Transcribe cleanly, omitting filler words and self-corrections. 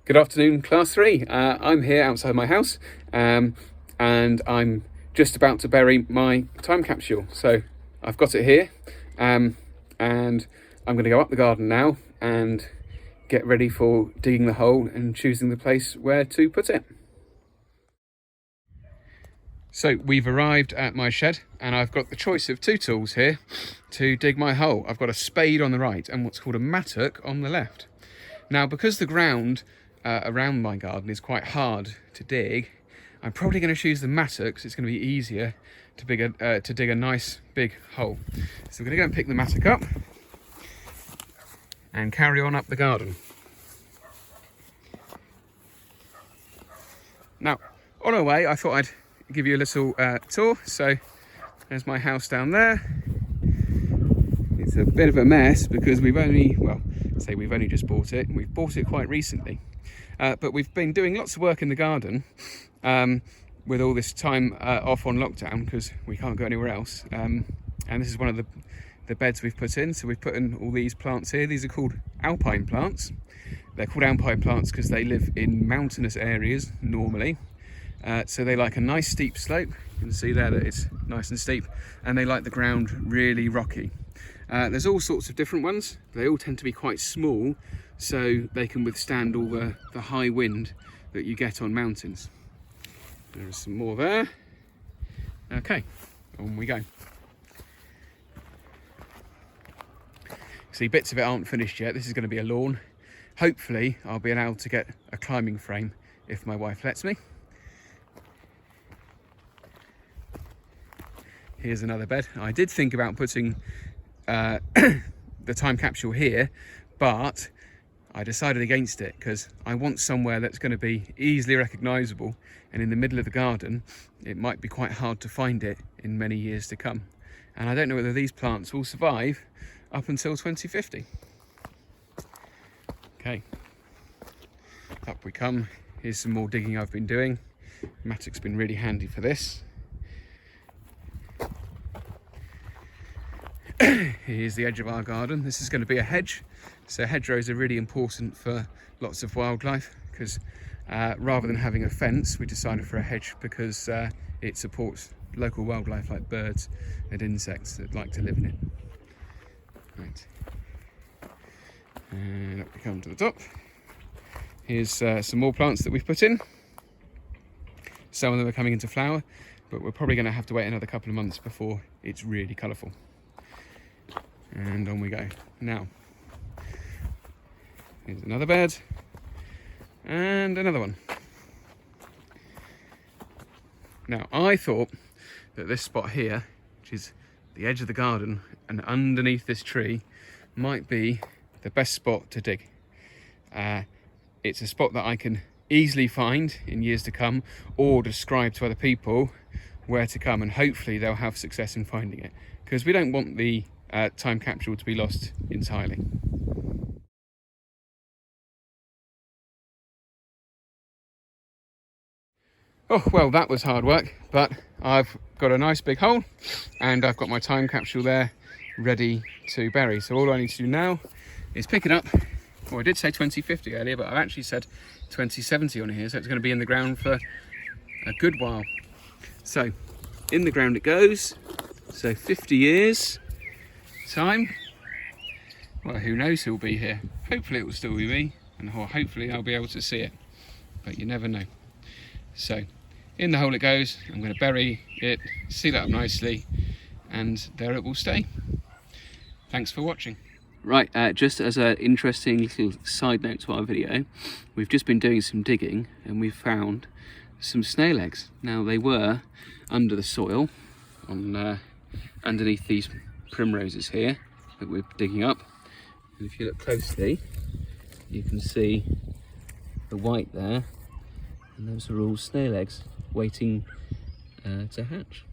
Good afternoon, Class 3. I'm here outside my house and I'm just about to bury my time capsule. So I've got it here and I'm going to go up the garden now and get ready for digging the hole and choosing the place where to put it. So we've arrived at my shed and I've got the choice of two tools here to dig my hole. I've got a spade on the right and what's called a mattock on the left. Now, because the ground around my garden is quite hard to dig, I'm probably going to choose the mattock because it's going to be easier to dig a nice big hole. So we're going to go and pick the mattock up and carry on up the garden. Now, on our way, I thought I'd give you a little tour. So there's my house down there. It's a bit of a mess because we've only just bought it. We've bought it quite recently. But we've been doing lots of work in the garden with all this time off on lockdown because we can't go anywhere else. And this is one of the beds we've put in. So we've put in all these plants here. These are called alpine plants. They're called alpine plants because they live in mountainous areas normally. So they like a nice steep slope. You can see there that it's nice and steep, and they like the ground really rocky. There's all sorts of different ones. They all tend to be quite small, so they can withstand all the high wind that you get on mountains. There's some more there. Okay, on we go. See, bits of it aren't finished yet. This is going to be a lawn. Hopefully I'll be able to get a climbing frame if my wife lets me. Here's another bed. I did think about putting the time capsule here, but I decided against it because I want somewhere that's going to be easily recognisable, and in the middle of the garden it might be quite hard to find it in many years to come. And I don't know whether these plants will survive up until 2050. Okay, up we come. Here's some more digging I've been doing. Mattock's been really handy for this. Here's the edge of our garden. This is going to be a hedge. So hedgerows are really important for lots of wildlife because rather than having a fence, we decided for a hedge because it supports local wildlife like birds and insects that like to live in it. Right. And up we come to the top. Here's some more plants that we've put in. Some of them are coming into flower, but we're probably going to have to wait another couple of months before it's really colourful. And on we go. Now, here's another bed and another one. Now, I thought that this spot here, which is the edge of the garden and underneath this tree, might be the best spot to dig. It's a spot that I can easily find in years to come or describe to other people where to come, and hopefully they'll have success in finding it, because we don't want the time capsule to be lost entirely. Oh, well, that was hard work, but I've got a nice big hole and I've got my time capsule there ready to bury. So all I need to do now is pick it up. Well, I did say 2050 earlier, but I've actually said 2070 on here, so it's going to be in the ground for a good while. So in the ground it goes. So 50 years time. Well, who knows who'll be here. Hopefully it will still be me, and hopefully I'll be able to see it, but you never know. So in the hole it goes. I'm going to bury it, seal it up nicely, and there it will stay. Thanks for watching. Right, just as an interesting little side note to our video, we've just been doing some digging and we've found some snail eggs. Now, they were under the soil on underneath these primroses here that we're digging up, and if you look closely you can see the white there, and those are all snail eggs waiting to hatch.